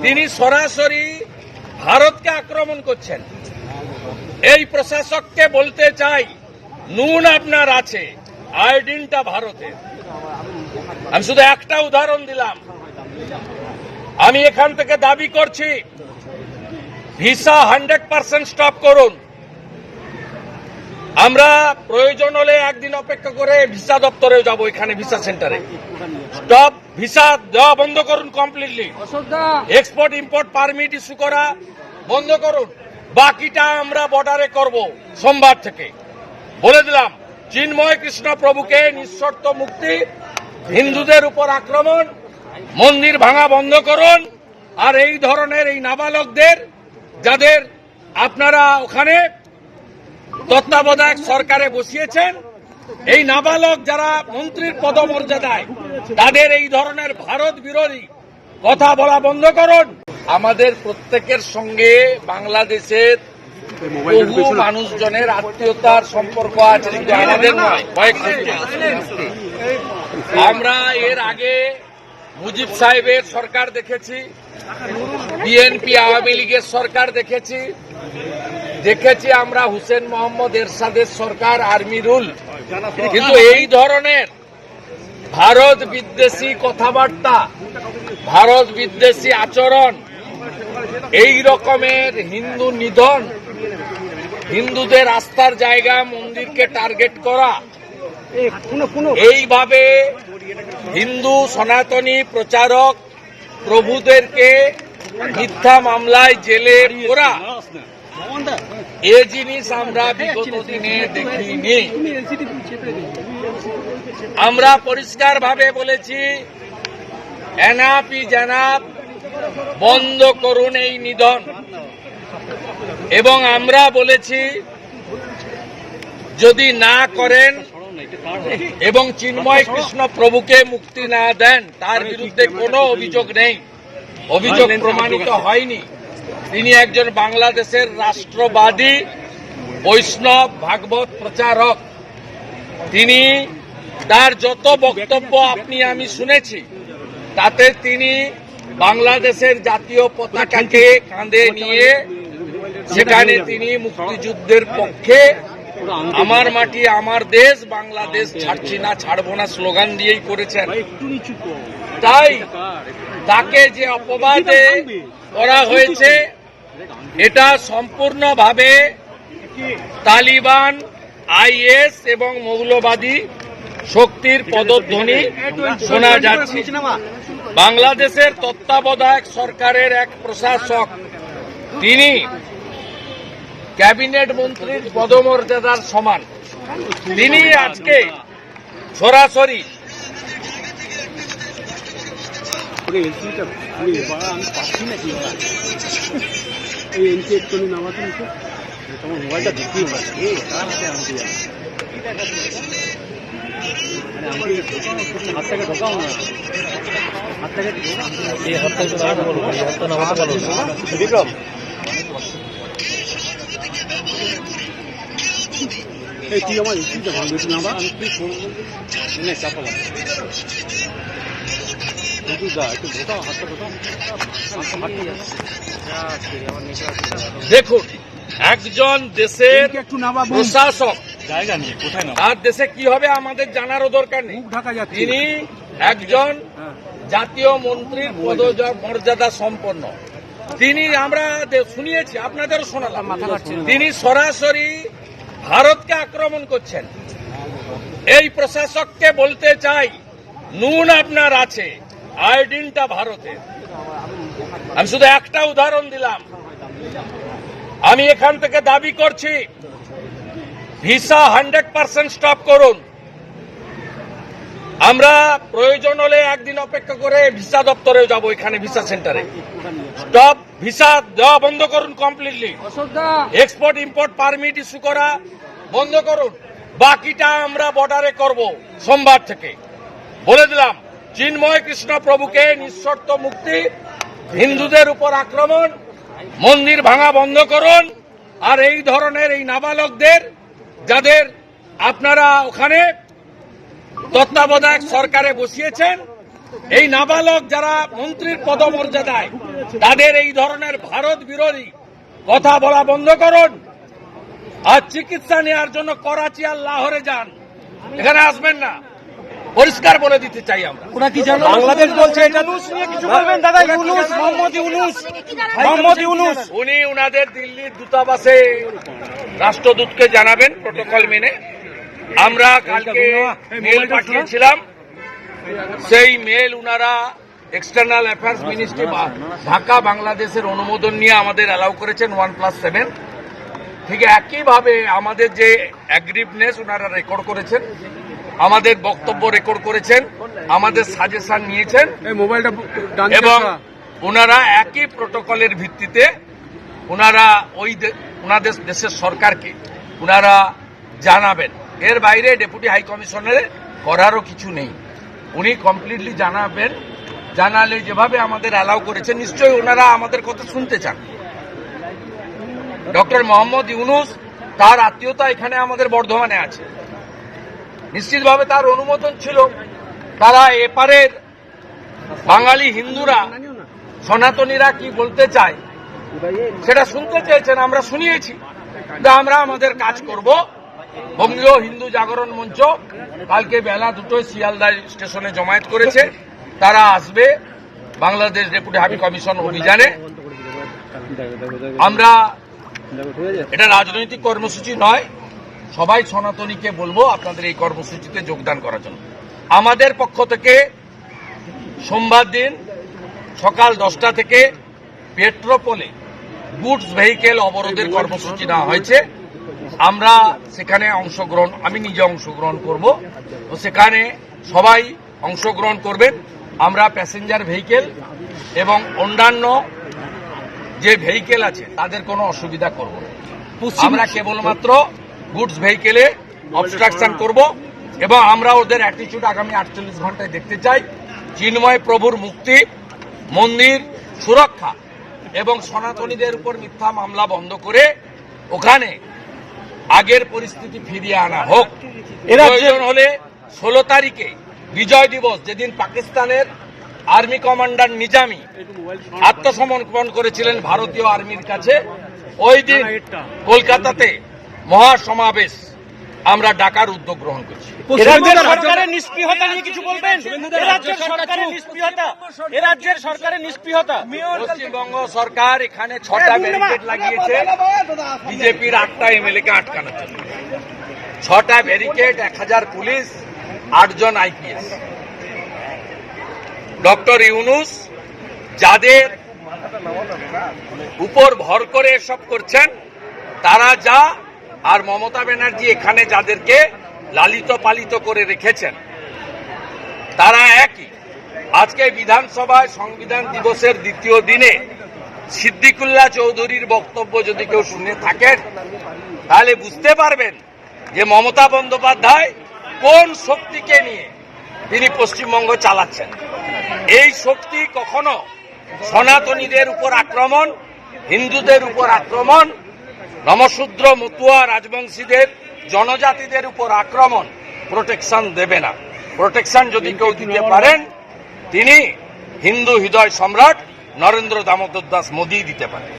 তিনি সরাসরি ভারতকে আক্রমণ করছেন। এই প্রশাসককে বলতে চাই, নুন আপনার আছে, আয়োডিনটা ভারতের। আমি শুধু একটা উদাহরণ দিলাম। আমি এখান থেকে দাবি করছি, ভিসা 100% স্টপ করুন। আমরা প্রয়োজন হলে একদিন অপেক্ষা করে ভিসা দপ্তরেও যাব, এখানে ভিসা সেন্টারে। স্টপ, ভিসা দেওয়া বন্ধ করুন completely. Export import permit issue করা বন্ধ করুন। বাকিটা আমরা বর্ডারে করব সোমবার থেকে। বলে দিলাম, চিন্ময় কৃষ্ণ প্রভুকে নিঃশর্ত মুক্তি, হিন্দুদের উপর আক্রমণ, মন্দির ভাঙা বন্ধ করুন। আর এই ধরনের এই নাবালকদের, যাদের আপনারা ওখানে তত্ত্বাবধায়ক সরকারে বসিয়েছেন, এই নাবালক যারা মন্ত্রীর পদমর্যাদায়, তাদের এই ধরনের ভারত বিরোধী কথা বলা বন্ধ করুন। আমাদের প্রত্যেকের সঙ্গে বাংলাদেশের বহু মানুষজনের আত্মীয়তার সম্পর্ক আছে, কিন্তু আমাদের নয়। আমরা এর আগে মুজিব সাহেবের সরকার দেখেছি, বিএনপি আওয়ামী লীগের সরকার দেখেছি, আমরা হুসেন মোহাম্মদ এরশাদের সরকার, আর্মি রুল। কিন্তু এই ধরনের ভারত বিদ্বেষী কথাবার্তা, ভারত বিদ্বেষী আচরণ, এই রকমের হিন্দু নিধন, হিন্দুদের আস্থার জায়গা মন্দিরকে টার্গেট করা, এইভাবে হিন্দু সনাতনী প্রচারক প্রভুদেরকে মিথ্যা মামলায় জেলে করা, এ জিনিস আমরা বিগত দিনে দেখিনি। আমরা পরিষ্কারভাবে বলেছি, এনআপি জানাব বন্ধ করুন এই নিধন। এবং আমরা বলেছি, যদি না করেন এবং চিন্ময় কৃষ্ণ প্রভুকে মুক্তি না দেন, তার বিরুদ্ধে কোনো অভিযোগ নেই, অভিযোগ প্রমাণিত হয়নি, তিনি একজন বাংলাদেশের রাষ্ট্রবাদী বৈষ্ণব ভাগবত প্রচারক। তিনি, তার যত বক্তব্য আপনি আমি শুনেছি, তাতে তিনি বাংলাদেশের জাতীয় পতাকাকে কাঁধে নিয়ে সেখানে তিনি মুক্তিযুদ্ধের পক্ষে, আমার মাটি আমার দেশ, বাংলাদেশ ছাড়ছি না ছাড়বো না স্লোগান দিয়েই করেছেন। তাই তাকে যে অপবাদে করা হয়েছে, এটা সম্পূর্ণভাবে তালিবান, আইএস এবং মৌলবাদী শক্তির পদধ্বনি শোনা যাচ্ছে। বাংলাদেশের তত্ত্বাবধায়ক সরকারের এক প্রশাসক, তিনি ক্যাবিনেট মন্ত্রীর পদমর্যাদার সমান, তিনি আজকে সরাসরি দেখুন, একজন দেশের প্রশাসক, তার দেশে কি হবে আমাদের জানারও দরকার নেই। তিনি একজন জাতীয় মন্ত্রীর পদমর্যাদা সম্পন্ন। তিনি, আমরা শুনিয়েছি, আপনাদেরও শোনালাম, তিনি সরাসরি ভারতকে আক্রমণ করছেন। এই প্রশাসককে বলতে চাই, নুন আপনার আছে, আয়োডিনটা ভারতের। আমি শুধু একটা উদাহরণ দিলাম। আমি এখান থেকে দাবি করছি, ভিসা 100% স্টপ করুন। আমরা প্রয়োজন হলে একদিন অপেক্ষা করে ভিসা দপ্তরেও যাব, এখানে ভিসা সেন্টারে। স্টপ, ভিসা দেওয়া বন্ধ করুন completely. Export import permit issue করা বন্ধ করুন। বাকিটা আমরা বর্ডারে করব সোমবার থেকে। বলে দিলাম, চিন্ময় কৃষ্ণ প্রভুকে নিঃশর্ত মুক্তি, হিন্দুদের উপর আক্রমণ, মন্দির ভাঙা বন্ধ করুন। আর এই ধরনের এই নাবালকদের, যাদের আপনারা ওখানে তত্ত্বাবধায়ক সরকারে বসিয়েছেন, এই নাবালক যারা মন্ত্রীর পদমর্যাদায়, তাদের এই ধরনের ভারত বিরোধী কথা বলা বন্ধ করুন। আর চিকিৎসা নেওয়ার জন্য করাচি আর লাহোরে যান, এখানে আসবেন না, পরিষ্কার বলে দিতে চাই আমরা। ওরা কি জানো বাংলাদেশ বলছে এটা নিয়ে কিছু বলবেন দাদা? ইউনূস, মোহাম্মদ ইউনূস উনি উনাদের দিল্লির দূতাবাসে রাষ্ট্রদূতকে জানাবেন প্রোটোকল মেনে। আমরা কালকে মেল পাঠিয়েছিলাম, সেই মেল উনারা এক্সটার্নাল অ্যাফেয়ার্স মিনিস্ট্রি ঢাকা বাংলাদেশের অনুমোদন নিয়ে আমাদের অ্যালাউ করেছেন 1+7। ঠিক একইভাবে আমাদের যে অ্যাগ্রিভনেস উনারা রেকর্ড করেছেন, আমাদের বক্তব্য রেকর্ড করেছেন, আমাদের সাজেশন নিয়েছেন এবং ওনারা একই প্রোটোকলের ভিত্তিতে ওনারা ওনাদের দেশের সরকারকে ওনারা জানাবেন। এর বাইরে ডেপুটি হাই কমিশনারের করারও কিছু নেই, উনি কমপ্লিটলি জানাবেন। জানালে যেভাবে আমাদের অ্যালাউ করেছেন, নিশ্চয়ই ওনারা আমাদের কথা শুনতে চান। ডক্টর মোহাম্মদ ইউনূস, তার আত্মীয়তা এখানে আমাদের বর্ধমানে আছে, নিশ্চিতভাবে তার অনুমোদন ছিল। তারা এপারের বাঙালি হিন্দুরা, সনাতনীরা কি বলতে চায় সেটা শুনতে চেয়েছেন, আমরা শুনিয়েছি। আমরা আমাদের কাজ করব। বঙ্গীয় হিন্দু জাগরণ মঞ্চ কালকে বেলা 2টোয় শিয়ালদা স্টেশনে জমায়েত করেছে, তারা আসবে বাংলাদেশ ডেপুটি হাই কমিশন অভিযানে। আমরা এটা রাজনৈতিক কর্মসূচি নয়, সবাই সনাতনীকে বলবো আপনাদের এই কর্মসূচিতে যোগদান করার জন্য। আমাদের পক্ষ থেকে সোমবার দিন সকাল 10টা থেকে পেট্রোপোলে গুডস ভেহিকেল অবরোধের কর্মসূচি নেওয়া হয়েছে। আমরা সেখানে অংশগ্রহণ, আমি নিজে অংশগ্রহণ করব, তো সেখানে সবাই অংশগ্রহণ করবেন। আমরা প্যাসেঞ্জার ভেহিকেল এবং অন্যান্য যে ভেহিকেল আছে তাদের কোনো অসুবিধা করব না। আমরা কেবলমাত্র গুডস ভেহিকেলে অবস্ট্রাকশন করব এবং আমরা ওদের অ্যাটিটিউড আগামী 48 ঘন্টায় দেখতে চাই। চিন্ময় প্রভুর মুক্তি, মন্দির সুরক্ষা এবং সনাতনীদের উপর মিথ্যা মামলা বন্ধ করে ওখানে আগের পরিস্থিতি ফিরিয়ে আনা হোক। প্রয়োজন হলে 16 তারিখে বিজয় দিবস, যেদিন পাকিস্তানের আর্মি কমান্ডার নিজামী আত্মসমর্পণ করেছিলেন ভারতীয় আর্মির কাছে, ওই দিন কলকাতাতে মহাসমাবেশ আমরা ডাকার উদ্যোগ গ্রহণ করছি। সরকারের নিষ্ক্রিয়তা নিয়ে কিছু বলবেন? রাজ্যের সরকারের নিষ্ক্রিয়তা। পশ্চিমবঙ্গ সরকার এখানে 6টা ব্যারিকেড লাগিয়েছে বিজেপির 8টা এমএলএ কে আটকানোর জন্য। 6টা ব্যারিকেড, 1000 পুলিশ, 8 জন আইপিএস। ডক্টর ইউনূস যাদের উপর ভর করে এসব করছেন তারা যা, আর মমতা ব্যানার্জি এখানে যাদেরকে লালিত পালিত করে রেখেছেন তারা একই। আজকে বিধানসভায় সংবিধান দিবসের দ্বিতীয় দিনে সিদ্দিকুল্লাহ চৌধুরীর বক্তব্য যদি কেউ শুনে থাকেন তাহলে বুঝতে পারবেন যে মমতা বন্দ্যোপাধ্যায় কোন শক্তিকে নিয়ে তিনি পশ্চিমবঙ্গ চালাচ্ছেন। এই শক্তি কখনো সনাতনীদের উপর আক্রমণ, হিন্দুদের উপর আক্রমণ, নমশূদ্র মতুয়া রাজবংশীদের, জনজাতিদের উপর আক্রমণ প্রোটেকশন দেবে না। প্রোটেকশন যদি কেউ দিতে পারেন তিনি হিন্দু হৃদয় সম্রাট নরেন্দ্র দামোদর দাস মোদী দিতে পারেন।